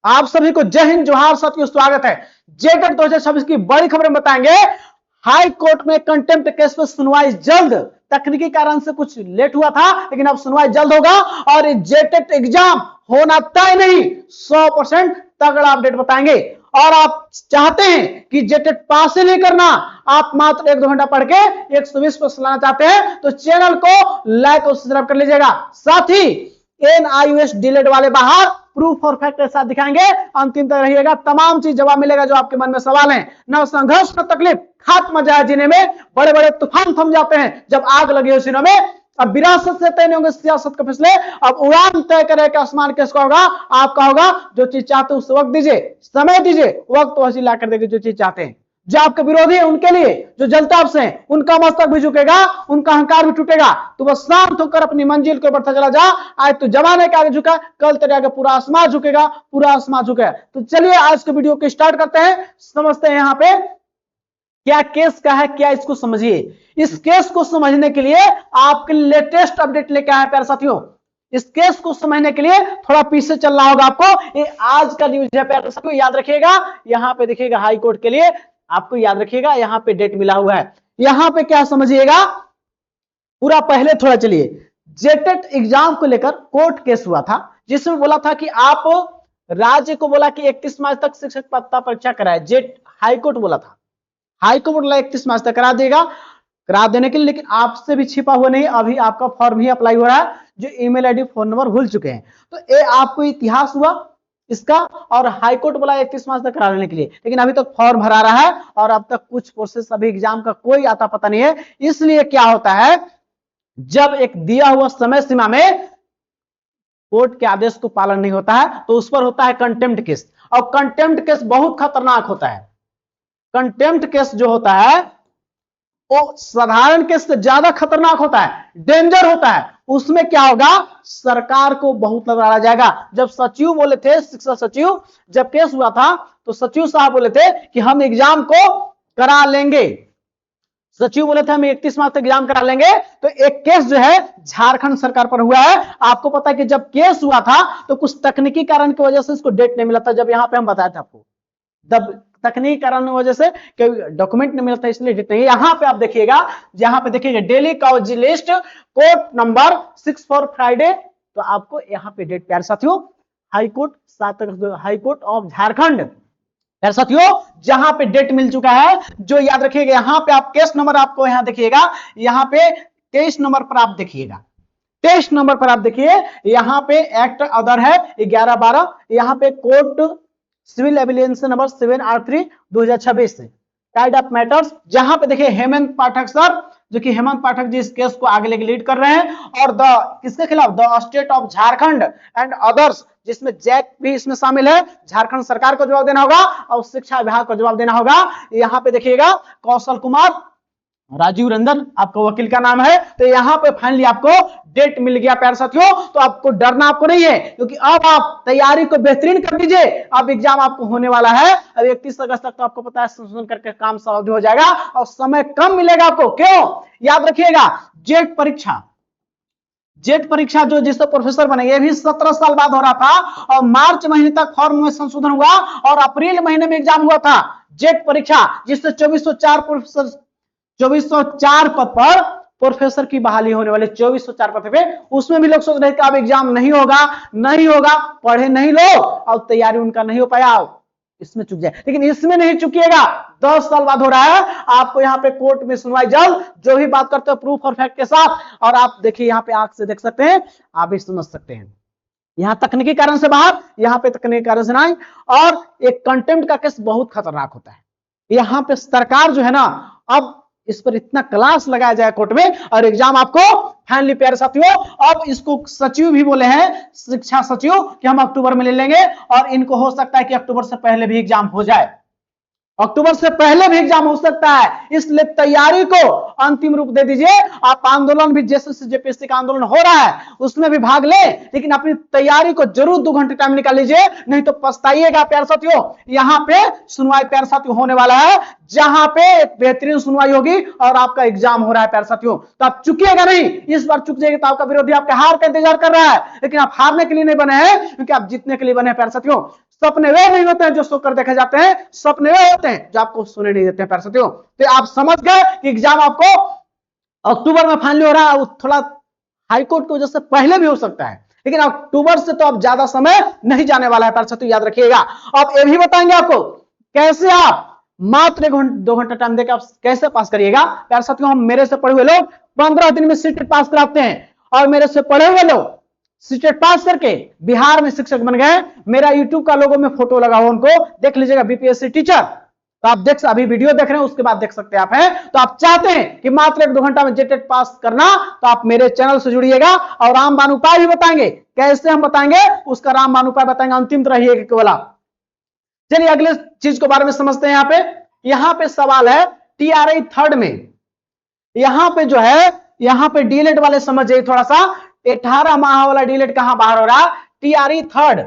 आप सभी को जय हिंद जोहार साथियों, स्वागत है। जेटेट 2026 की बड़ी खबर बताएंगे। हाई कोर्ट में कंटेम्प्ट केस पर सुनवाई जल्द। तकनीकी कारण से कुछ लेट हुआ था, लेकिन अब सुनवाई जल्द होगा और जेटेट एग्जाम होना तय नहीं, 100% तगड़ा अपडेट बताएंगे। और आप चाहते हैं कि जेटेट पास ही नहीं करना, आप मात्र 1-2 घंटा पढ़ के 120 पर लाना चाहते हैं तो चैनल को लाइक और सब्सक्राइब कर लीजिएगा। साथ ही NIOS डिलेट वाले बाहर प्रूफ और फैक्ट के साथ दिखाएंगे, अंतिम तक रहिएगा। तमाम चीज जवाब मिलेगा जो आपके मन में सवाल है। न संघर्ष न तकलीफ, खात्मा जाए जीने में। बड़े बड़े तूफान थम जाते हैं जब आग लगी हो सीनों में। अब विरासत से तय नहीं होंगे सियासत के फैसले, अब उड़ान तय करे कि आसमान किसका होगा, आपका होगा। जो चीज चाहते हैं उस वक्त दीजिए, समय दीजिए, वक्त वैसी ला कर देगी जो चीज चाहते हैं। जो आपके विरोधी है उनके लिए, जो जलता आपसे है, उनका मस्तक भी झुकेगा, उनका अहंकार भी टूटेगा। तो बस शांत होकर अपनी मंजिल को बढ़ता चला जा। आज तो जमाने के आगे झुका, कल तेरे आगे पूरा आसमान झुकेगा, पूरा आसमान झुकेगा। तो चलिए आज के वीडियो को स्टार्ट करते हैं, समझते हैं यहाँ पे क्या केस का है, क्या इसको समझिए। इस केस को समझने के लिए आपके लेटेस्ट अपडेट लेके आए प्यारे साथियों। इस केस को समझने के लिए थोड़ा पीछे चलना होगा आपको। ये आज का न्यूज है प्यारे साथियों, याद रखिएगा। यहां पे देखिएगा हाई कोर्ट के लिए, आपको याद रखिएगा यहां पे डेट मिला हुआ है। यहां पे क्या समझिएगा पूरा, पहले थोड़ा चलिए। जेटेट एग्जाम को लेकर कोर्ट केस हुआ था, जिसमें बोला था कि आप राज्य को बोला कि 31 मार्च तक शिक्षक पात्रता परीक्षा कराए। जेट हाईकोर्ट बोला था, हाईकोर्ट बोला 31 मार्च तक करा देगा, करा देने के लिए। लेकिन आपसे भी छिपा हुआ नहीं, अभी आपका फॉर्म ही अप्लाई हो रहा है, जो ईमेल आईडी फोन नंबर भूल चुके हैं। तो ये आपको इतिहास हुआ इसका, और हाईकोर्ट बोला 31 मार्च तक करा लेने के लिए, लेकिन अभी तक फॉर्म भरा रहा है और अब तक कुछ प्रोसेस, अभी एग्जाम का कोई आता पता नहीं है। इसलिए क्या होता है, जब एक दिया हुआ समय सीमा में कोर्ट के आदेश को पालन नहीं होता है तो उस पर होता है कंटेम्प्ट केस। और कंटेम्प्ट केस बहुत खतरनाक होता है। कंटेम्प्ट केस जो होता है वो साधारण केस से ज्यादा खतरनाक होता है, डेंजर होता है। उसमें क्या होगा, सरकार को बहुत लड़ाया जाएगा। जब सचिव बोले थे, शिक्षा सचिव जब केस हुआ था तो सचिव साहब बोले थे कि हम एग्जाम को करा लेंगे। सचिव बोले थे हम 31 मार्च तक एग्जाम करा लेंगे। तो एक केस जो है झारखंड सरकार पर हुआ है। आपको पता है कि जब केस हुआ था तो कुछ तकनीकी कारण की वजह से इसको डेट नहीं मिला था। जब यहां पे हम बताए थे आपको, जब तकनीकी कारण की वजह से डॉक्यूमेंट नहीं मिलता, इसलिए डेट नहीं। यहां पे आप देखिएगा, यहां पे देखिएगा daily cause list court number 6 for Friday. तो आपको यहां पे डेट प्यारे साथियों, हाईकोर्ट 7 हाईकोर्ट ऑफ झारखंड प्यारे साथियों, जहां पे डेट मिल चुका है। जो याद रखिएगा, यहां पे आप केस नंबर आपको यहां देखिएगा, यहां पे 23 नंबर पर आप देखिएगा, 23 नंबर पर आप देखिए। यहां पे एक्ट अदर है 11/12, यहां पे court civil evidence number 7R3/2026 tied up matters. जहां पे देखिए हेमंत पाठक सर, जो कि हेमंत पाठक जी इस केस को आगे लेके लीड कर रहे हैं, और द किसके खिलाफ, the state of Jharkhand and others, जिसमें जैक भी इसमें शामिल है। झारखंड सरकार को जवाब देना होगा और शिक्षा विभाग को जवाब देना होगा। यहाँ पे देखिएगा कौशल कुमार, राजीव रंजन आपका वकील का नाम है। तो यहाँ पे फाइनली आपको डेट मिल गया प्यारे साथियों। तो आपको डरना आपको नहीं है, क्योंकि अब आप तैयारी को बेहतरीन कर दीजिए। अब एग्जाम आपको होने वाला है। अब 31 अगस्त तक तो आपको पता है संशोधन करके काम समाप्त हो जाएगा और समय कम मिलेगा आपको। क्यों, याद रखिएगा, जेट परीक्षा, जेट परीक्षा जो जिससे प्रोफेसर बने, ये भी 17 साल बाद हो रहा था। और मार्च महीने तक फॉर्म में संशोधन हुआ और अप्रैल महीने में एग्जाम हुआ था जेट परीक्षा, जिससे 2404 पद पर प्रोफेसर की बहाली होने वाले। 2404 पद पे, उसमें भी लोग सोच रहे थे अब एग्जाम नहीं होगा, नहीं होगा, पढ़े नहीं लोग और तैयारी उनका नहीं हो पाया, इसमें चुक जाए। लेकिन इसमें नहीं चुकिएगा, 10 साल बाद हो रहा है। आपको यहाँ पे कोर्ट में सुनवाई जल्द, जो भी बात करते हो प्रूफ और फैक्ट के साथ। और आप देखिए यहाँ पे आंख से देख सकते हैं, आप भी समझ सकते हैं। यहां तकनीकी कारण से बाहर, यहाँ पे तकनीकी कारण से नहीं। और एक कंटेम्प्ट का केस बहुत खतरनाक होता है। यहाँ पे सरकार जो है ना, अब इस पर इतना क्लास लगाया जाए कोर्ट में, और एग्जाम आपको फाइनली प्यारे साथियों, अब इसको सचिव भी बोले हैं, शिक्षा सचिव, कि हम अक्टूबर में ले लेंगे। और इनको हो सकता है कि अक्टूबर से पहले भी एग्जाम हो जाए, अक्टूबर से पहले भी एग्जाम हो सकता है। इसलिए तैयारी को अंतिम रूप दे दीजिए। आप आंदोलन भी, जैसे जेपीएससी का आंदोलन हो रहा है उसमें भी भाग ले, लेकिन अपनी तैयारी को जरूर 2 घंटे टाइम निकाल लीजिए, नहीं तो पछताइएगा प्यारे साथियों। यहाँ पे सुनवाई प्यारे साथियों होने वाला है, जहां पे बेहतरीन सुनवाई होगी और आपका एग्जाम हो रहा है प्यारे साथियों। तो आप चुकिएगा नहीं, इस बार चुक जाएगा तो आपका विरोधी आपके हार का इंतजार कर रहा है, लेकिन आप हारने के लिए नहीं बने हैं, क्योंकि आप जीतने के लिए बने हैं प्यारे साथियों। सपने वे नहीं होते हैं जो सोकर देखे जाते हैं, सपने वे होते हैं जो आपको सुने नहीं देते हैं प्यारे साथियों। तो आप समझ गए कि एग्जाम आपको अक्टूबर में फाइनली हो रहा है, थोड़ा हाईकोर्ट की वजह से पहले भी हो सकता है, लेकिन अक्टूबर से तो अब ज्यादा समय नहीं जाने वाला है प्यारे साथियों, याद रखिएगा। अब ये भी बताएंगे आपको कैसे आप मात्र 2 घंटा टाइम देकर आप कैसे पास करिएगा। प्यारे साथियों, हम मेरे से पढ़े हुए लोग 15 दिन में सीटेट पास कराते हैं, और मेरे से पढ़े हुए लोग सीटेट पास करके बिहार में शिक्षक बन गए। मेरा यूट्यूब का लोगो में फोटो लगा हुआ, उनको देख लीजिएगा, बीपीएससी टीचर। तो आप देख, अभी वीडियो देख रहे हैं, उसके बाद देख सकते हैं आप हैं। तो आप चाहते हैं कि मात्र 1-2 घंटा में जेटेट पास करना, तो आप मेरे चैनल से जुड़िएगा, और रामबाण उपाय भी बताएंगे, कैसे हम बताएंगे उसका रामबाण उपाय बताएंगे, अंतिम तो रहिएगा केवल आप। चलिए अगले चीज के बारे में समझते हैं। यहाँ पे सवाल है टीआरआई थर्ड में, यहाँ पे जो है, यहाँ पे डीलेट वाले समझ जाइए थोड़ा सा। 18 माह वाला डीलेट कहां बाहर हो रहा, टीआरआई थर्ड।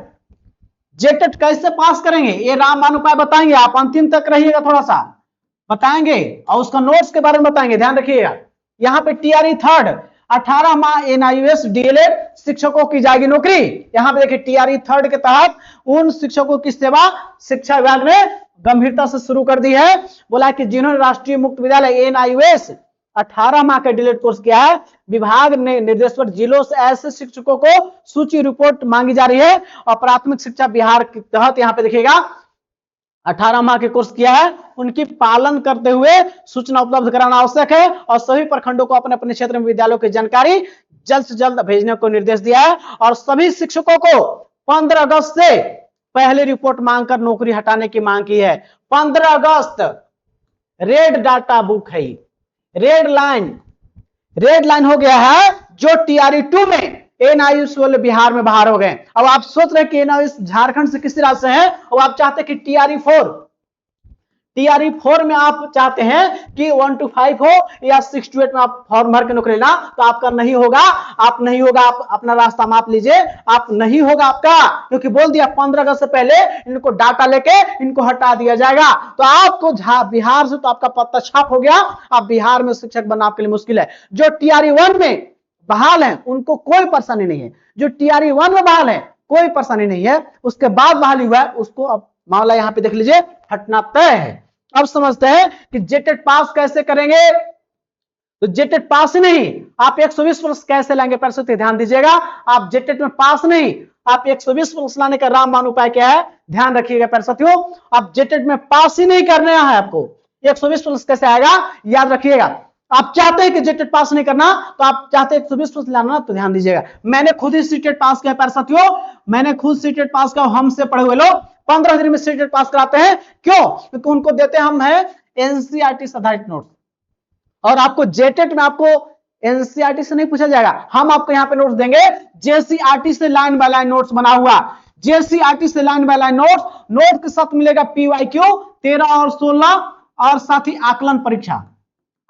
जेटेट कैसे पास करेंगे ये रामबाण उपाय बताएंगे, आप अंतिम तक रहिएगा, थोड़ा सा बताएंगे, और उसका नोट्स के बारे में बताएंगे, ध्यान रखिएगा। यहाँ पे टीआरआई थर्ड 18 माह एनआईयूएस डीएलएड शिक्षकों की जाएगी नौकरी। यहाँ पे देखिए टीआरआई थर्ड के तहत उन शिक्षकों की सेवा शिक्षा विभाग ने गंभीरता से शुरू कर दी है। बोला कि जिन्होंने राष्ट्रीय मुक्त विद्यालय एनआईयूएस 18 माह का डीलेट कोर्स किया है, विभाग ने निर्देश पर जिलों से ऐसे शिक्षकों को सूची रिपोर्ट मांगी जा रही है। और प्राथमिक शिक्षा बिहार के तहत यहाँ पे देखिएगा 18 माह के कोर्स किया है, उनकी पालन करते हुए सूचना उपलब्ध कराना आवश्यक है। और सभी प्रखंडों को अपने अपने क्षेत्र में विद्यालयों की जानकारी जल्द से जल्द भेजने को निर्देश दिया है। और सभी शिक्षकों को 15 अगस्त से पहले रिपोर्ट मांगकर नौकरी हटाने की मांग की है। 15 अगस्त रेड डाटा बुक है, रेड लाइन हो गया है, जो टीआरआई 2 में एनआईयूएस वाले बिहार में बाहर हो गए। अब आप सोच रहे हैं कि एनआईयूएस झारखंड से किसी राज्य से है, और आप चाहते हैं कि टीआरआई 4 में आप चाहते हैं कि 1 to 5 हो या 6 to 8 में आप फॉर्म भर के नौकरी लेना, तो आपका नहीं होगा, आप अपना रास्ता माप लीजिए, आप नहीं होगा आपका, क्योंकि बोल दिया 15 अगस्त से पहले इनको डाटा लेके इनको हटा दिया जाएगा। तो आपको बिहार से तो आपका पत्ता छाप हो गया, आप बिहार में शिक्षक बनना आपके लिए मुश्किल है। जो टीआरआई 1 में बहाल है उनको कोई परेशानी नहीं है, जो टीआरआई 1 में बहाल है कोई परेशानी नहीं है, उसके बाद बहाली हुआ है उसको अब मामला यहाँ पे देख लीजिए हटना तय है। अब समझते हैं कि जेटेट पास कैसे करेंगे। तो जेटेट पास ही नहीं, आप 120 प्लस कैसे लाएंगे, पर ध्यान दीजिएगा। आप जेटेट में पास नहीं, आप 120 प्लस लाने का रामबाण उपाय क्या है, ध्यान रखिएगा प्यारे साथियों। आप जेटेट में पास ही नहीं करना है, आपको 120 प्लस कैसे आएगा याद रखिएगा। आप चाहते हैं कि जेटेट पास नहीं करना, तो आप चाहते हैं 120 प्लस लाना, तो ध्यान दीजिएगा। मैंने खुद ही सीटेट पास किया प्यारे साथियों, मैंने खुद सीटेट पास किया। हमसे पढ़े हुए लोग 15 दिन में सीटेट पास कराते हैं, क्यों? क्योंकि उनको देते हम है एनसीईआरटी से आधारित नोट्स, और आपको जेटेट में आपको एनसीईआरटी से नहीं पूछा जाएगा, हम आपको यहाँ पे नोट्स देंगे जेसीईआरटी से लाइन बाय लाइन नोट्स बना हुआ, जेसीईआरटी से लाइन बाय लाइन नोट के साथ मिलेगा पीवाईक्यू 13 और 16, और साथ ही आकलन परीक्षा।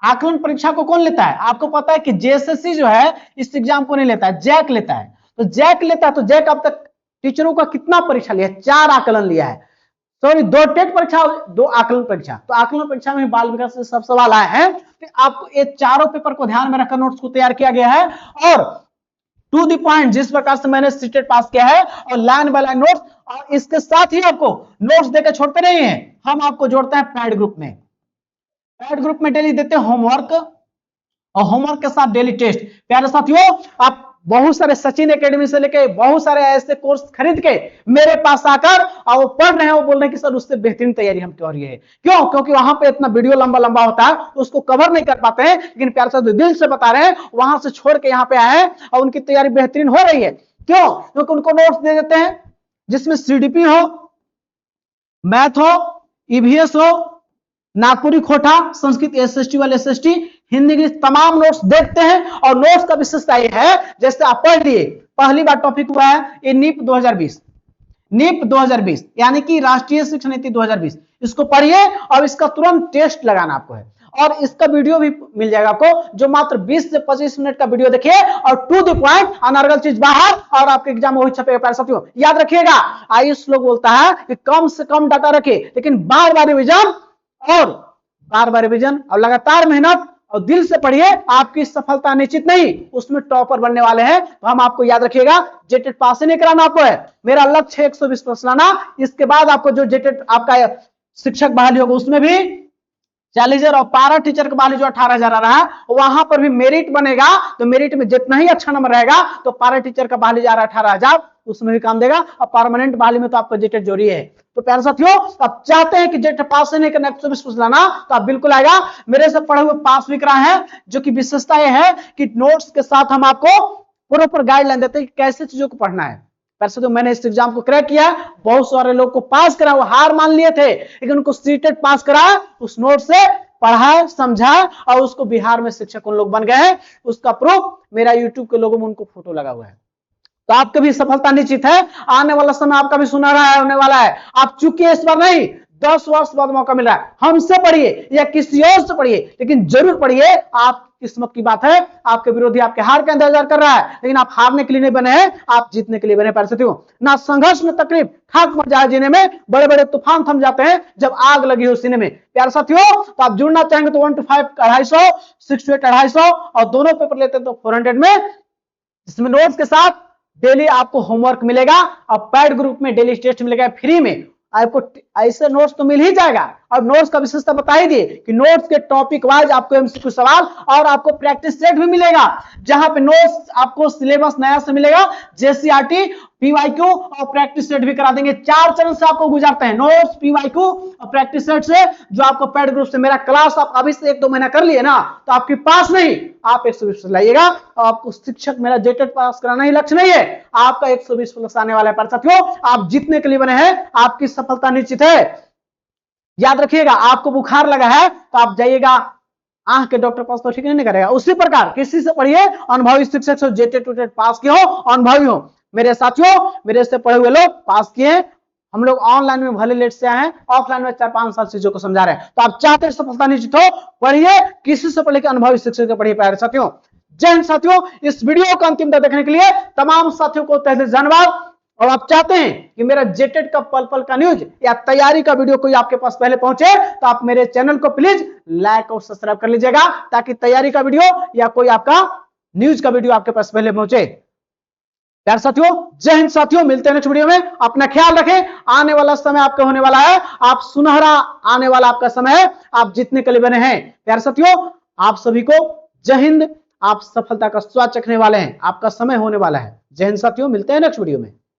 आकलन परीक्षा को कौन लेता है, आपको पता है कि जेएसएससी जो है इस एग्जाम को नहीं लेता है, जैक लेता है। तो जैक लेता है, तो जैक अब तक टीचरों का कितना परीक्षा लिया है, 4 आकलन लिया है, सॉरी 2 टेट परीक्षा 2 आकलन परीक्षा। तो आकलन परीक्षा में बाल विकास से सब सवाल आए हैं, तो आपको ये चारों पेपर को ध्यान में रखकर नोट्स को तैयार किया गया है। और टू द पॉइंट जिस प्रकार से मैंने सीटेट पास किया है, और लाइन बाय लाइन नोट्स, और इसके साथ ही आपको नोट्स देकर छोड़ते नहीं है, हम आपको जोड़ते हैं पैड ग्रुप में। पैड ग्रुप में डेली देते हैं होमवर्क, और होमवर्क के साथ डेली टेस्ट। प्यारे साथियों, आप बहुत सारे सचिन एकेडमी से लेके बहुत सारे ऐसे कोर्स खरीद के मेरे पास आकर और वो पढ़ रहे हैं, वो बोल रहे हैं कि सर उससे बेहतरीन तैयारी हम कर रही है। क्यों? क्योंकि वहां पे इतना वीडियो लंबा लंबा होता है, तो उसको कवर नहीं कर पाते हैं। लेकिन प्यारे साथियों, दिल से बता रहे हैं, वहां से छोड़ के यहाँ पे आए हैं और उनकी तैयारी बेहतरीन हो रही है। क्यों? क्योंकि उनको नोट्स दे देते हैं जिसमें सीडीपी हो, मैथ हो, ईवीएस हो, नागपुरी खोटा, संस्कृत एसएसटी वाले एसएसटी, हिंदी इंग्लिश तमाम नोट्स देखते हैं। और नोट्स का विशेषता यह है, जैसे आप पढ़ लिए, पहली बार टॉपिक हुआ है ये नीप 2020 यानी कि राष्ट्रीय शिक्षा नीति 2020, इसको पढ़िए और इसका तुरंत टेस्ट लगाना आपको है। और इसका वीडियो भी मिल जाएगा आपको, जो मात्र 20 से 25 मिनट का वीडियो देखिए, और टू द पॉइंट, अनर्गल चीज बाहर, और आपके एग्जाम में वही छपेगा। प्यारे साथियों, याद रखिएगा, आयुष लोग बोलता है कि कम से कम डाटा रखे, लेकिन बार बार रिविजन और लगातार मेहनत और दिल से पढ़िए, आपकी सफलता निश्चित नहीं, उसमें टॉपर बनने वाले हैं। तो हम आपको याद रखिएगा, जेटेट पास ही नहीं कराना आपको है, मेरा लक्ष्य 120 प्लस लाना। इसके बाद आपको जो जेटेट आपका शिक्षक बहाली होगा उसमें भी 40,000 और पारा टीचर का बहाली जो 18,000 आ रहा है, वहां पर भी मेरिट बनेगा। तो मेरिट में जितना ही अच्छा नंबर रहेगा, तो पारा टीचर का बहाली जा रहा है 18,000, उसमें भी काम देगा। और परमानेंट बहाली में तो आपको जेटेट जरूरी है। तो प्यारे साथियों, आप चाहते हैं कि जेटेट पास नहीं करना 120 प्लस लाना, तो आप बिल्कुल आएगा। मेरे से पढ़े हुए पास भी करा है, जो कि विशेषता यह है कि नोट्स के साथ हम आपको प्रॉपर गाइडलाइन देते हैं कि कैसे चीजों को पढ़ना है। वैसे तो मैंने इस एग्जाम को क्रैक किया, बहुत सारे लोग को पास करा, वो हार मान लिए थे, लेकिन उनको सीटेट पास करा, उस नोट से पढ़ा समझा, और उसको बिहार में शिक्षक उन लोग बन गए हैं। उसका प्रूफ मेरा यूट्यूब के लोगों में उनको फोटो लगा हुआ है। तो आपकी भी सफलता निश्चित है, आने वाला समय आपका भी सुनहरा है, होने वाला है। आप चुके इस बार नहीं, 10 वर्ष बाद मौका मिल रहा है। हमसे पढ़िए या किसी और से पढ़िए, लेकिन जरूर पढ़िए। आप किस्मत की बात है, आपके विरोधी आपके हार का इंतजार कर रहा है, लेकिन आप हारने के लिए नहीं बने हैं, आप जीतने के लिए बने। पैसे ना संघर्ष में तकलीफ खाक मर जाए जीने में, बड़े बड़े तूफान थम जाते हैं जब आग लगी हो सीने में। प्यारे साथियों, तो आप जुड़ना चाहेंगे तो 1 to 5 250, 6 to 8 250, और दोनों पेपर लेते हैं तो 400 में, जिसमें नोट्स के साथ डेली आपको होमवर्क मिलेगा और पैड ग्रुप में डेली टेस्ट मिलेगा फ्री में। आपको ऐसे नोट्स तो मिल ही जाएगा। और नोट्स का विशेषता बता ही दिए कि नोट्स के टॉपिक वाइज आपको एमसीक्यू सवाल और आपको प्रैक्टिस सेट भी मिलेगा, जहां पे नोट्स आपको सिलेबस नया से मिलेगा, जेसीईआरटी, पीवाईक्यू और प्रैक्टिस सेट भी करा देंगे। 4 चरण से आपको गुजरते हैं, नोट्स, पीवाईक्यू और प्रैक्टिस सेट से, जो आपको पैड ग्रुप से। मेरा क्लास आप अभी से 1-2 महीना कर लिए ना, तो आपके पास नहीं, आप 120 लाइएगा। और आपको शिक्षक मेरा जेटेट पास कराना ही लक्ष्य नहीं है, आपका 120 प्लस आने वाला है। पर साथियों, आप जीतने के लिए बने हैं, आपकी सफलता निश्चित है। याद रखिएगा, आपको बुखार लगा है तो आप जाइएगा आंख के डॉक्टर पास, तो ठीक नहीं करेगा। उसी प्रकार किसी से पढ़िए, अनुभवी शिक्षक से, जेटेट टूटेट पास किए हो, अनुभवी हो। मेरे साथियों, मेरे से पढ़े हुए लोग पास किए, हम लोग ऑनलाइन में भले लेट से आए हैं, ऑफलाइन में 4-5 साल चीजों को समझा रहे हैं। तो आप चाहते हैं सफलता निश्चित हो, पढ़िए, किसी से पढ़े, अनुभवी शिक्षक से पढ़िए। प्यारे साथियों, जय हिंद। साथियों, इस वीडियो को अंतिम तक देखने के लिए तमाम साथियों को तहे दिल से धन्यवाद। और आप चाहते हैं कि मेरा जेटेट का पल पल का न्यूज या तैयारी का वीडियो कोई आपके पास पहले पहुंचे, तो आप मेरे चैनल को प्लीज लाइक और सब्सक्राइब कर लीजिएगा, ताकि तैयारी का वीडियो या कोई आपका न्यूज का वीडियो आपके पास पहले पहुंचे। प्यारे साथियों, जय हिंद। साथियों, मिलते हैं नेक्स्ट वीडियो में। अपना ख्याल रखें, आने वाला समय आपका होने वाला है, आप सुनहरा आने वाला आपका समय है, आप जीतने के लिए बने हैं। प्यारे साथियों, आप सभी को जय हिंद। आप सफलता का स्वाद चखने वाले हैं, आपका समय होने वाला है। जय हिंद साथियों, मिलते हैं नेक्स्ट वीडियो में।